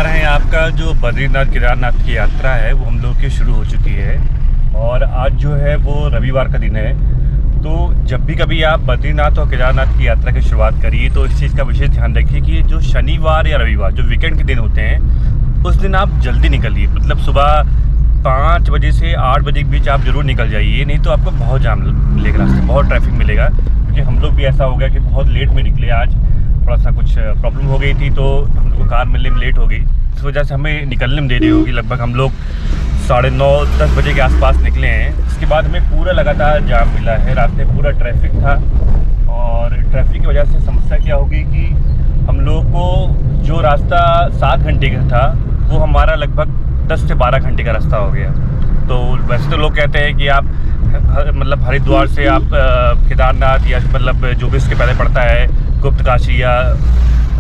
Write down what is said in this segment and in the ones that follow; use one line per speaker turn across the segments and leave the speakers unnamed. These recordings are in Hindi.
नमस्कार हैं। आपका जो बद्रीनाथ केदारनाथ की यात्रा है वो हम लोग की शुरू हो चुकी है और आज जो है वो रविवार का दिन है। तो जब भी कभी आप बद्रीनाथ और केदारनाथ की यात्रा की शुरुआत करिए तो इस चीज़ का विशेष ध्यान रखिए कि जो शनिवार या रविवार जो वीकेंड के दिन होते हैं उस दिन आप जल्दी निकलिए। मतलब सुबह 5 बजे से 8 बजे के बीच आप ज़रूर निकल जाइए, नहीं तो आपको बहुत जाम मिलेगा, रास्ते बहुत ट्रैफिक मिलेगा। क्योंकि हम लोग भी ऐसा हो गया कि बहुत लेट में निकले। आज थोड़ा सा कुछ प्रॉब्लम हो गई थी तो हम लोग को कार मिलने में लेट हो गई, इस वजह से हमें निकलने में देरी होगी। लगभग हम लोग 9:30-10 बजे के आसपास निकले हैं। इसके बाद हमें पूरा लगातार जाम मिला है, रास्ते पूरा ट्रैफिक था। और ट्रैफिक की वजह से समस्या क्या होगी कि हम लोग को जो रास्ता 7 घंटे का था वो हमारा लगभग 10 से 12 घंटे का रास्ता हो गया। तो वैसे तो लोग कहते हैं कि आप मतलब हरिद्वार से आप केदारनाथ या मतलब जो भी इसके पहले पड़ता है गुप्तकाशी या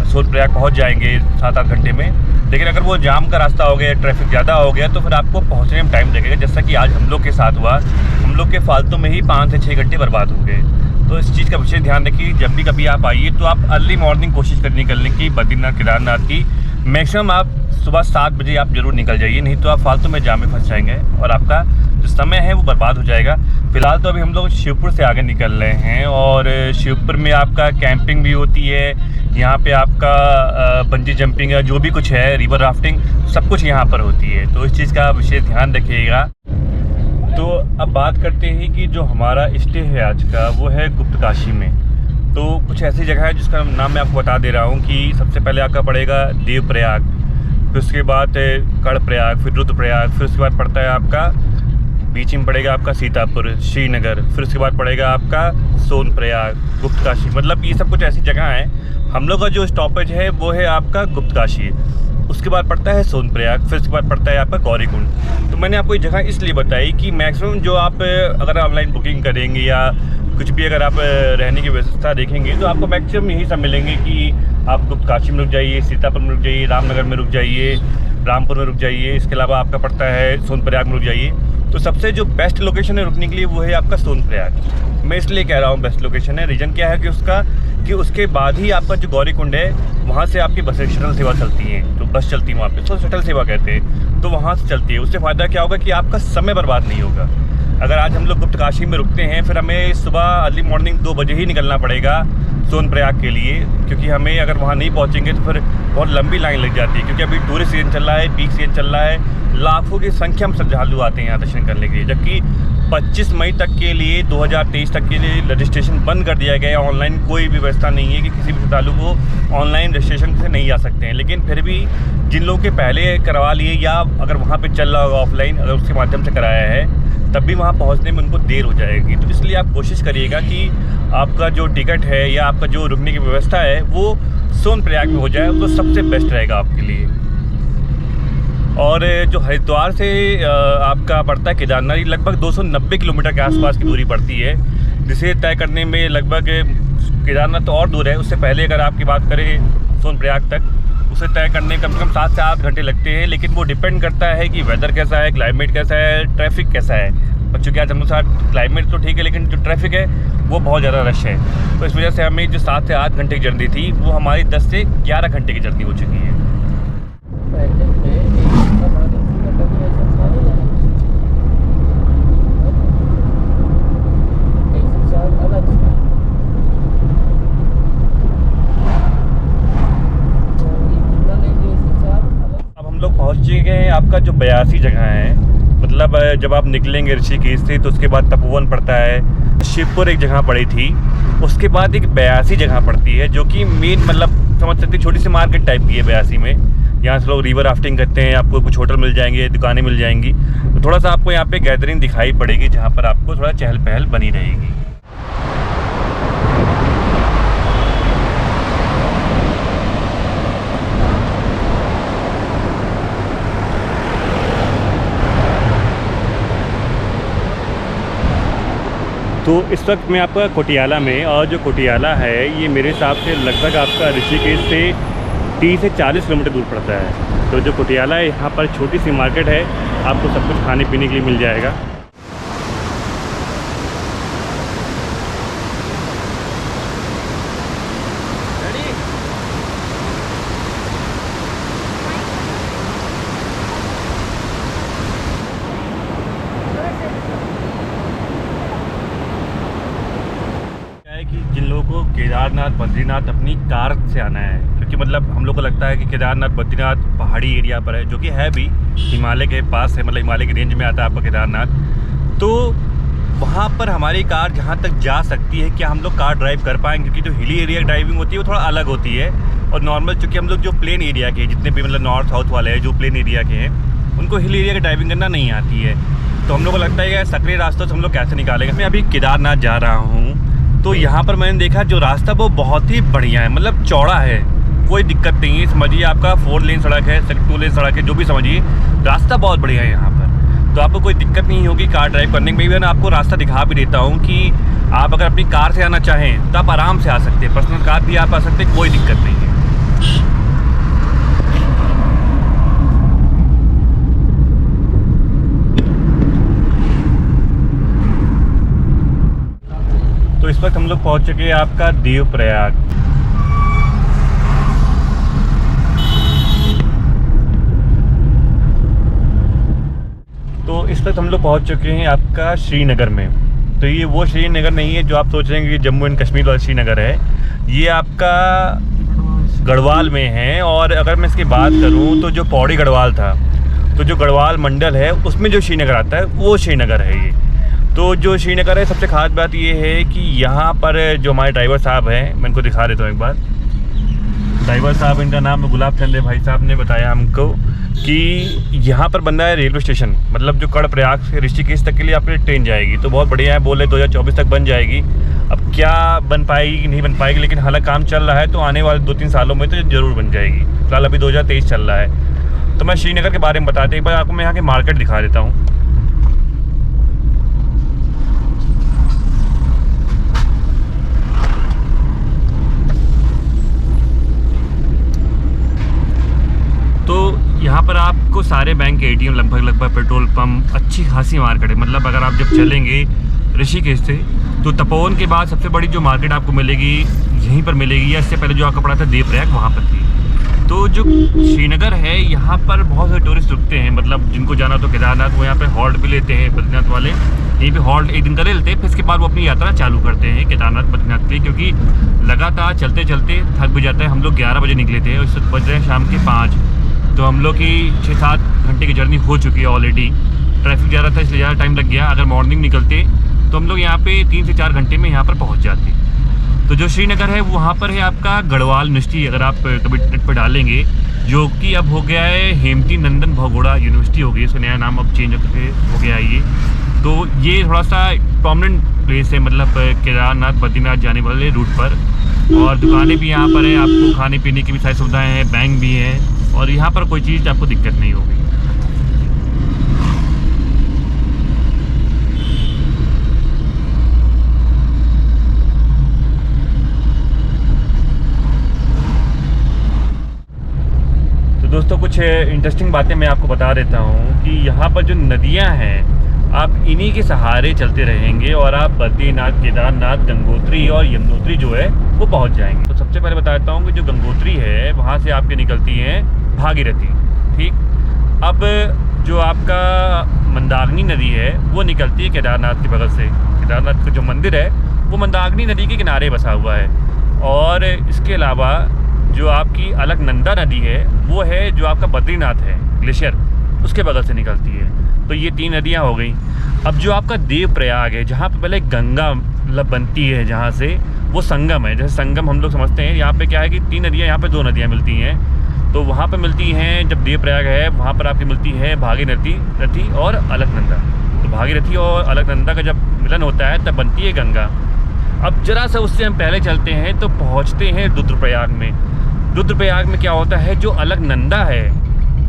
सोनप्रयाग पहुंच जाएंगे 7-8 घंटे में। लेकिन अगर वो जाम का रास्ता हो गया, ट्रैफिक ज़्यादा हो गया तो फिर आपको पहुंचने में टाइम लगेगा। जैसा कि आज हम लोग के साथ हुआ, हम लोग के फालतू में ही 5 से 6 घंटे बर्बाद हो गए। तो इस चीज़ का विशेष ध्यान रखिए, जब भी कभी आप आइए तो आप अर्ली मॉर्निंग कोशिश करनी निकलने की बद्रीनाथ केदारनाथ की। मैक्सिमम आप सुबह 7 बजे आप ज़रूर निकल जाइए, नहीं तो आप फालतू में जाम में फंस जाएंगे और आपका जो समय है वो बर्बाद हो जाएगा। फ़िलहाल तो अभी हम लोग शिवपुर से आगे निकल रहे हैं और शिवपुर में आपका कैंपिंग भी होती है। यहाँ पे आपका बंजी जंपिंग या जो भी कुछ है, रिवर राफ्टिंग, सब कुछ यहाँ पर होती है। तो इस चीज़ का विशेष ध्यान रखिएगा। तो अब बात करते हैं कि जो हमारा स्टे है आज का वो है गुप्तकाशी में। तो कुछ ऐसी जगह है जिसका नाम मैं आपको बता दे रहा हूँ कि सबसे पहले आपका पड़ेगा देवप्रयाग, फिर उसके बाद कर्णप्रयाग, फिर रुद्रप्रयाग, फिर उसके बाद पड़ता है आपका बीच में पड़ेगा आपका सीतापुर, श्रीनगर, फिर उसके बाद पड़ेगा आपका सोनप्रयाग, गुप्तकाशी। मतलब ये सब कुछ ऐसी जगह हैं। हम लोग का जो स्टॉपेज है वो है आपका गुप्तकाशी, उसके बाद पड़ता है सोनप्रयाग, फिर उसके बाद पड़ता है आपका गौरीकुंड। तो मैंने आपको ये जगह इसलिए बताई कि मैक्सिमम जो आप अगर ऑनलाइन बुकिंग करेंगे या कुछ भी अगर आप रहने की व्यवस्था देखेंगे तो आपको मैक्सिमम यही सब मिलेंगे कि आप गुप्तकाशी में रुक जाइए, सीतापुर में रुक जाइए, रामनगर में रुक जाइए, रामपुर में रुक जाइए। इसके अलावा आपका पड़ता है सोनप्रयाग में रुक जाइए। तो सबसे जो बेस्ट लोकेशन है रुकने के लिए वो है आपका सोनप्रयाग। मैं इसलिए कह रहा हूँ बेस्ट लोकेशन है, रीज़न क्या है कि उसके बाद ही आपका जो गौरीकुंड है वहाँ से आपकी बस शटल सेवा चलती है। तो बस चलती है वहाँ पे, तो शटल सेवा कहते हैं, तो वहाँ से चलती है। उससे फ़ायदा क्या होगा कि आपका समय बर्बाद नहीं होगा। अगर आज हम लोग गुप्तकाशी में रुकते हैं फिर हमें सुबह अर्ली मॉर्निंग 2 बजे ही निकलना पड़ेगा सोनप्रयाग के लिए, क्योंकि हमें अगर वहाँ नहीं पहुँचेंगे तो फिर बहुत लंबी लाइन लग जाती है। क्योंकि अभी टूरिस्ट सीजन चल रहा है, पीक सीजन चल रहा है, लाखों की संख्या में श्रद्धालु आते हैं यहाँ दर्शन करने के लिए। जबकि 25 मई तक के लिए 2023 तक के लिए रजिस्ट्रेशन बंद कर दिया गया है। ऑनलाइन कोई भी व्यवस्था नहीं है कि किसी भी श्रद्धालु को ऑनलाइन रजिस्ट्रेशन से नहीं आ सकते हैं। लेकिन फिर भी जिन लोगों के पहले करवा लिए या अगर वहाँ पे चल रहा होगा ऑफलाइन, अगर उसके माध्यम से कराया है, तब भी वहाँ पहुँचने में उनको देर हो जाएगी। तो इसलिए आप कोशिश करिएगा कि आपका जो टिकट है या आपका जो रुकने की व्यवस्था है वो सोनप्रयाग में हो जाए, तो सबसे बेस्ट रहेगा आपके लिए। और जो हरिद्वार से आपका पड़ता है केदारनाथ, लगभग 290 किलोमीटर के आसपास की दूरी पड़ती है, जिसे तय करने में लगभग केदारनाथ तो और दूर है, उससे पहले अगर आपकी बात करें सोनप्रयाग तक, उसे तय करने कम से कम 7 से 8 घंटे लगते हैं। लेकिन वो डिपेंड करता है कि वेदर कैसा है, क्लाइमेट कैसा है, ट्रैफिक कैसा है। और चूँकि आज हम लोग साथ क्लाइमेट तो ठीक है लेकिन जो ट्रैफिक है वो बहुत ज़्यादा रश है। तो इस वजह से हमें जो 7 से 8 घंटे की जर्नी थी वो हमारी 10 से 11 घंटे की जर्नी हो चुकी है। पहुँच चुके हैं आपका जो 82 जगह है। मतलब जब आप निकलेंगे ऋषिकेश से तो उसके बाद तपोवन पड़ता है, शिवपुर एक जगह पड़ी थी, उसके बाद एक 82 जगह पड़ती है जो कि मेन मतलब समझ सकते छोटी सी मार्केट टाइप की है 82 में। यहाँ से लोग रिवर राफ्टिंग करते हैं, आपको कुछ होटल मिल जाएंगे, दुकानें मिल जाएंगी। तो थोड़ा सा आपको यहाँ पे गैदरिंग दिखाई पड़ेगी जहाँ पर आपको थोड़ा चहल पहल बनी रहेगी। तो इस वक्त मैं आपका कोटियाला में, और जो कोटियाला है ये मेरे हिसाब से लगभग आपका ऋषिकेश से 30 से 40 किलोमीटर दूर पड़ता है। तो जो कोटियाला है यहाँ पर छोटी सी मार्केट है, आपको सब कुछ खाने पीने के लिए मिल जाएगा। केदारनाथ बद्रीनाथ अपनी कार से आना है, क्योंकि मतलब हम लोग को लगता है कि केदारनाथ बद्रीनाथ पहाड़ी एरिया पर है, जो कि है भी, हिमालय के पास है, मतलब हिमालय की रेंज में आता है आपका केदारनाथ। तो वहाँ पर हमारी कार जहाँ तक जा सकती है, क्या हम लोग कार ड्राइव कर पाएंगे? क्योंकि जो हिली एरिया ड्राइविंग होती है वो थोड़ा अलग होती है, और नॉर्मल चूँकि हम लोग जो प्लेन एरिया के जितने भी मतलब नॉर्थ साउथ वाले हैं जो प्लेन एरिया के हैं, उनको हिल एरिया की ड्राइविंग करना नहीं आती है। तो हम लोग को लगता है कि सकरे रास्तों से हम लोग कैसे निकालेंगे। मैं अभी केदारनाथ जा रहा हूँ, तो यहाँ पर मैंने देखा जो रास्ता वो बहुत ही बढ़िया है, मतलब चौड़ा है, कोई दिक्कत नहीं है। समझिए आपका 4 लेन सड़क है, 2 लेन सड़क है, जो भी समझिए, रास्ता बहुत बढ़िया है यहाँ पर। तो आपको कोई दिक्कत नहीं होगी कार ड्राइव करने में। मैं आपको रास्ता दिखा भी देता हूँ कि आप अगर अपनी कार से आना चाहें तो आप आराम से आ सकते हैं, पर्सनल कार भी आप आ सकते हैं, कोई दिक्कत नहीं है। तो इस वक्त हम लोग पहुंच चुके हैं आपका देवप्रयाग। तो इस वक्त हम लोग पहुंच चुके हैं आपका श्रीनगर में। तो ये वो श्रीनगर नहीं है जो आप सोच रहे हैं कि जम्मू एंड कश्मीर वाला श्रीनगर है, ये आपका गढ़वाल में है। और अगर मैं इसकी बात करूं तो जो पौड़ी गढ़वाल था, तो जो गढ़वाल मंडल है उसमें जो श्रीनगर आता है वो श्रीनगर है ये। तो जो श्रीनगर है, सबसे ख़ास बात ये है कि यहाँ पर जो हमारे ड्राइवर साहब हैं, मैं इनको दिखा देता हूँ एक बार। ड्राइवर साहब, इनका नाम गुलाब चंद है, भाई साहब ने बताया हमको कि यहाँ पर बन रहा है रेलवे स्टेशन, मतलब जो कर्णप्रयाग से ऋषिकेश तक के लिए आपकी ट्रेन जाएगी। तो बहुत बढ़िया है, बोले 2024 तक बन जाएगी। अब क्या बन पाएगी नहीं बन पाएगी, लेकिन हालांकि काम चल रहा है, तो आने वाले 2-3 सालों में तो ज़रूर बन जाएगी। फिलहाल अभी 2023 चल रहा है। तो मैं श्रीनगर के बारे में बताते एक बार आपको मैं यहाँ की मार्केट दिखा देता हूँ। यहाँ पर आपको सारे बैंक के ATM लगभग पेट्रोल पंप, अच्छी खासी मार्केट है। मतलब अगर आप जब चलेंगे ऋषिकेश से, तो तपोवन के बाद सबसे बड़ी जो मार्केट आपको मिलेगी यहीं पर मिलेगी, या इससे पहले जो आपका पड़ा था देवप्रयाग, वहाँ पर थी। तो जो श्रीनगर है, यहाँ पर बहुत सारे टूरिस्ट रुकते हैं, मतलब जिनको जाना तो केदारनाथ, वो यहाँ पर हॉल्ट भी लेते हैं। बद्रीनाथ वाले यहीं पर हॉल्ट एक दिन का ले लेते हैं, फिर इसके बाद वो अपनी यात्रा चालू करते हैं केदारनाथ बद्रीनाथ के, क्योंकि लगातार चलते चलते थक भी जाता है। हम लोग 11 बजे निकले थे और इस वक्त बज रहे हैं शाम के 5। तो हम लोग की 6-7 घंटे की जर्नी हो चुकी है ऑलरेडी। ट्रैफिक ज़्यादा था इसलिए ज़्यादा टाइम लग गया। अगर मॉर्निंग निकलते तो हम लोग यहाँ पे 3 से 4 घंटे में यहाँ पर पहुँच जाते। तो जो श्रीनगर है वहाँ पर है आपका गढ़वाल यूनिवर्सिटी, अगर आप कभी नेट पर डालेंगे, जो कि अब हो गया है हेमती नंदन भगोड़ा यूनिवर्सिटी हो गई, इसका नया नाम अब चेंज हो गया है ये। तो ये थोड़ा सा प्रोमिनेंट प्लेस है, मतलब केदारनाथ बद्रीनाथ जाने वाले रूट पर। और दुकानें भी यहाँ पर है, आपको खाने पीने की भी सारी सुविधाएँ हैं, बैंक भी है, और यहाँ पर कोई चीज़ आपको दिक्कत नहीं होगी। तो दोस्तों कुछ इंटरेस्टिंग बातें मैं आपको बता देता हूँ कि यहाँ पर जो नदियाँ हैं, आप इन्हीं के सहारे चलते रहेंगे और आप बद्रीनाथ, केदारनाथ, गंगोत्री और यमुनोत्री जो है वो पहुँच जाएंगे। तो सबसे पहले बता देता हूँ कि जो गंगोत्री है वहाँ से आपके निकलती हैं भागीरथी, ठीक। अब जो आपका मंदाकिनी नदी है वो निकलती है केदारनाथ के बगल से। केदारनाथ का जो मंदिर है वो मंदाकिनी नदी के किनारे बसा हुआ है। और इसके अलावा जो आपकी अलकनंदा नदी है वो है जो आपका बद्रीनाथ है ग्लेशियर, उसके बगल से निकलती है। तो ये 3 नदियाँ हो गई। अब जो आपका देवप्रयाग है, जहाँ पे पहले गंगा मतलब बनती है, जहाँ से वो संगम है, जैसे संगम हम लोग समझते हैं, यहाँ पे क्या है कि 3 नदियाँ, यहाँ पे 2 नदियाँ मिलती हैं। तो वहाँ पे मिलती हैं, जब देवप्रयाग है वहाँ पर आपकी मिलती है भागीरथी और अलकनंदा। तो भागीरथी और अलकनंदा का जब मिलन होता है तब बनती है गंगा। अब जरा सा उससे हम पहले चलते हैं तो पहुँचते हैं रुद्रप्रयाग में। रुद्रप्रयाग में क्या होता है, जो अलकनंदा है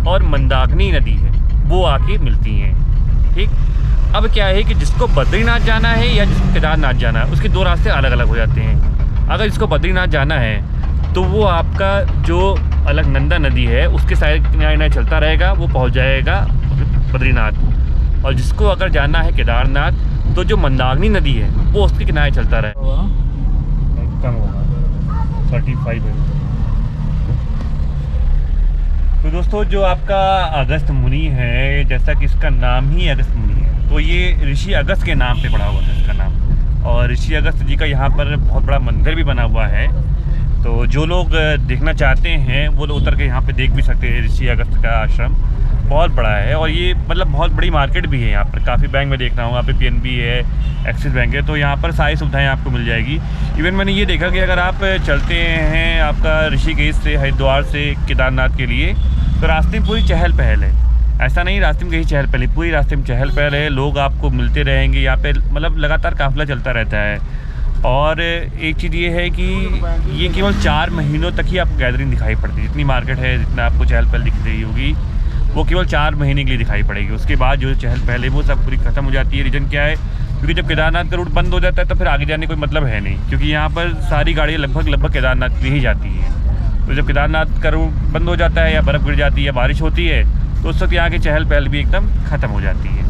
और मंदाकिनी नदी है वो आके मिलती हैं, ठीक। अब क्या है कि जिसको बद्रीनाथ जाना है या जिसको केदारनाथ जाना है, उसके 2 रास्ते अलग अलग हो जाते हैं। अगर जिसको बद्रीनाथ जाना है तो वो आपका जो अलकनंदा नदी है उसके साइड किनारे चलता रहेगा, वो पहुंच जाएगा बद्रीनाथ। और जिसको अगर जाना है केदारनाथ तो जो मंदाकिनी नदी है वो उसके किनारे चलता रहेगा। कम होगा 35 है। तो दोस्तों जो आपका अगस्त मुनि है, जैसा कि इसका नाम ही अगस्त मुनि है, तो ये ऋषि अगस्त के नाम पे पड़ा हुआ था इसका नाम। और ऋषि अगस्त जी का यहाँ पर बहुत बड़ा मंदिर भी बना हुआ है। तो जो लोग देखना चाहते हैं वो लोग उतर के यहाँ पे देख भी सकते हैं। ऋषि अगस्त का आश्रम बहुत बड़ा है और ये मतलब बहुत बड़ी मार्केट भी है। यहाँ पर काफ़ी बैंक में देख रहा हूँ, यहाँ पे पीएनबी है, एक्सिस बैंक है, तो यहाँ पर सारी सुविधाएं आपको मिल जाएगी। इवन मैंने ये देखा कि अगर आप चलते हैं आपका ऋषिकेश से हरिद्वार से केदारनाथ के लिए, तो रास्ते में पूरी चहल पहल है। ऐसा नहीं रास्ते में कहीं चहल पहल, पूरी रास्ते में चहल पहल है, लोग आपको मिलते रहेंगे यहाँ पे, मतलब लगातार काफ़िला चलता रहता है। और एक चीज़ ये है कि ये केवल 4 महीनों तक ही आपको गैदरिंग दिखाई पड़ती है। जितनी मार्केट है, जितना आपको चहल पहल दिख रही होगी, वो केवल 4 महीने के लिए दिखाई पड़ेगी। उसके बाद जो चहल पहल है वो सब पूरी ख़त्म हो जाती है। रीज़न क्या है? क्योंकि जब केदारनाथ का रूट बंद हो जाता है तो फिर आगे जाने का कोई मतलब है नहीं, क्योंकि यहाँ पर सारी गाड़ियाँ लगभग केदारनाथ की ही जाती हैं। तो जब केदारनाथ का रूट बंद हो जाता है या बर्फ़ गिर जाती है या बारिश होती है, तो उस वक्त यहाँ की चहल पहल भी एकदम ख़त्म हो जाती है।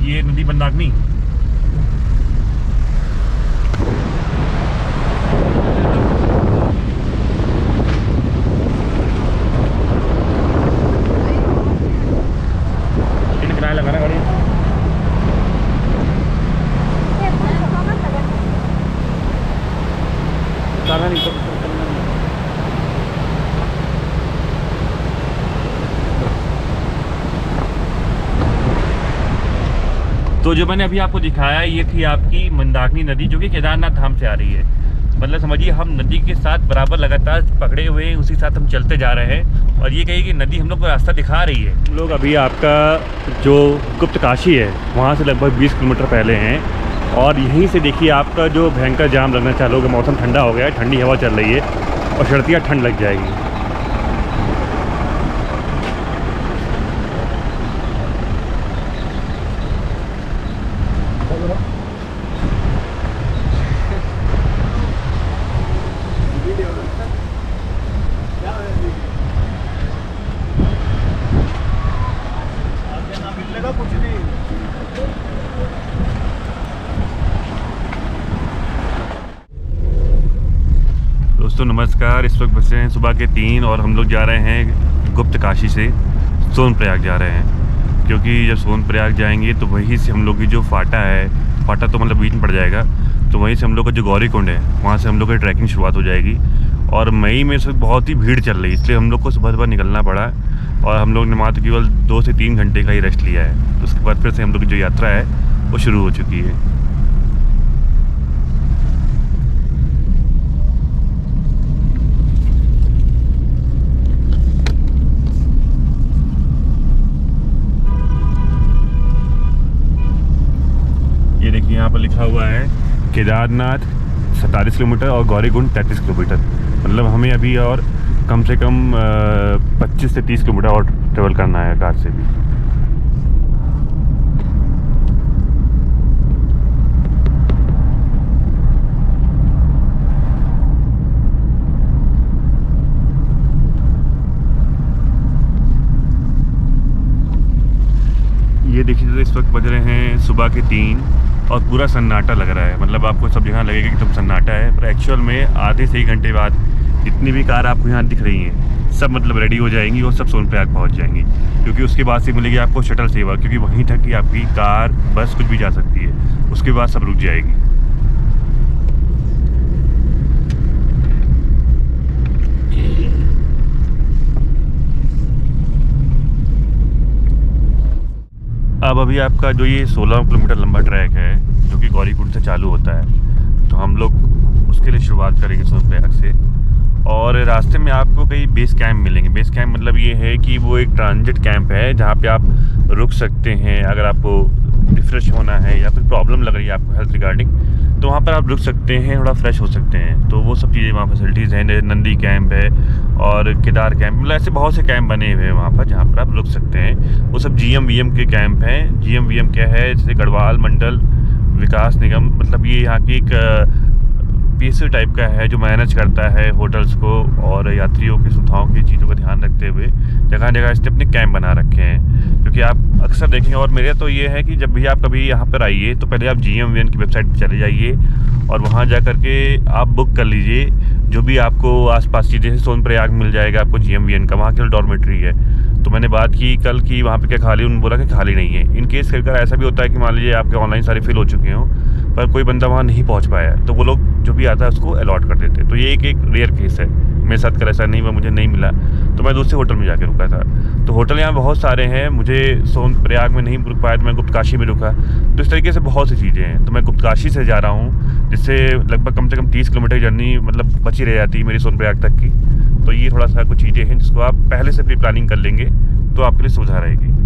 ये नदी मंदाकिनी किराया लगाना गाड़ी तो जो मैंने अभी आपको दिखाया ये थी आपकी मंदाकिनी नदी, जो कि केदारनाथ धाम से आ रही है। मतलब समझिए हम नदी के साथ बराबर लगातार पकड़े हुए हैं, उसी साथ हम चलते जा रहे हैं और ये कहिए कि नदी हम लोग को रास्ता दिखा रही है। हम लोग अभी आपका जो गुप्त काशी है वहाँ से लगभग 20 किलोमीटर पहले हैं और यहीं से देखिए आपका जो भयंकर जाम लगना चालू होगा। मौसम ठंडा हो गया है, ठंडी हवा चल रही है और सर्दियाँ ठंड लग जाएगी। दोस्तों नमस्कार, इस वक्त बजे हैं सुबह के 3 और हम लोग जा रहे हैं गुप्त काशी से सोनप्रयाग जा रहे हैं। क्योंकि जब सोनप्रयाग जाएंगे तो वहीं से हम लोग की जो फाटा है, फाटा तो मतलब बीच में पड़ जाएगा, तो वहीं से हम लोग का जो गौरीकुंड है वहाँ से हम लोग की ट्रैकिंग शुरुआत हो जाएगी। और मई में इस वक्त बहुत ही भीड़ चल रही है, इसलिए हम लोग को सुबह निकलना पड़ा और हम लोग ने मात्र केवल 2 से 3 घंटे का ही रेस्ट लिया है। तो उसके बाद फिर से हम लोग की जो यात्रा है वो शुरू हो चुकी है। ये देखिए यहाँ पर लिखा हुआ है केदारनाथ 47 किलोमीटर और गौरीकुंड 33 किलोमीटर। मतलब हमें अभी और कम से कम 25 से 30 किलोमीटर और ट्रेवल करना है कार से भी। ये देखिए तो इस वक्त बज रहे हैं सुबह के 3 और पूरा सन्नाटा लग रहा है। मतलब आपको सब जगह लगेगा कि तुम सन्नाटा है, पर एक्चुअल में आधे से 1 घंटे बाद जितनी भी कार आपको यहाँ दिख रही हैं सब मतलब रेडी हो जाएंगी और सब सोनप्रयाग पहुँच जाएंगी। क्योंकि उसके बाद से मिलेगी आपको शटल सेवा, क्योंकि वहीं तक ही आपकी कार बस कुछ भी जा सकती है, उसके बाद सब रुक जाएगी। अब अभी आपका जो ये 16 किलोमीटर लंबा ट्रैक है जो कि गौरीकुंड से चालू होता है, तो हम लोग उसके लिए शुरुआत करेंगे सोनप्रयाग से। और रास्ते में आपको कई बेस कैंप मिलेंगे। बेस कैंप मतलब ये है कि वो एक ट्रांजिट कैंप है जहाँ पे आप रुक सकते हैं। अगर आपको रिफ़्रेश होना है या फिर प्रॉब्लम लग रही है आपको हेल्थ रिगार्डिंग, तो वहाँ पर आप रुक सकते हैं, थोड़ा फ्रेश हो सकते हैं। तो वो सब चीज़ें वहाँ फैसिलिटीज़ हैं। नंदी कैंप है और केदार कैंप, मतलब ऐसे बहुत से कैंप बने हुए हैं वहाँ पर जहाँ पर आप रुक सकते हैं। वो सब GM-VM के कैंप हैं। GM-VM क्या है? जैसे गढ़वाल मंडल विकास निगम, मतलब ये यहाँ की एक PSU टाइप का है जो मैनेज करता है होटल्स को और यात्रियों की सुविधाओं की चीज़ों का ध्यान रखते हुए जगह जगह इसने अपने कैंप बना रखे हैं। क्योंकि आप अक्सर देखेंगे, और मेरे तो ये है कि जब भी आप कभी यहाँ पर आइए तो पहले आप GM-VM की वेबसाइट पर चले जाइए और वहाँ जा कर के आप बुक कर लीजिए जो भी आपको आसपास चीज़ें। सोनप्रयाग मिल जाएगा आपको GM-VM का, वहाँ केवल डॉर्मेट्री है। तो मैंने बात की कल कि वहाँ पे क्या खाली, उन्होंने बोला कि खाली नहीं है। इन केस कई बार ऐसा भी होता है कि मान लीजिए आपके ऑनलाइन सारे फिल हो चुके हों पर कोई बंदा वहाँ नहीं पहुँच पाया, तो वो लोग जो भी आता है उसको अलॉट कर देते। तो ये एक रेयर केस है। मेरे साथ कल ऐसा नहीं हुआ, मुझे नहीं मिला तो मैं दूसरे होटल में जाके रुका था। तो होटल यहाँ बहुत सारे हैं, मुझे सोनप्रयाग में नहीं रुक पाया तो मैं गुप्तकाशी में रुका। तो इस तरीके से बहुत सी चीज़ें हैं। तो मैं गुप्तकाशी से जा रहा हूँ, जिससे लगभग कम से कम 30 किलोमीटर जर्नी मतलब बची रह जाती है मेरी सोनप्रयाग तक की। तो ये थोड़ा सा कुछ चीज़ें हैं जिसको आप पहले से प्री प्लानिंग कर लेंगे तो आपके लिए सुविधा रहेगी।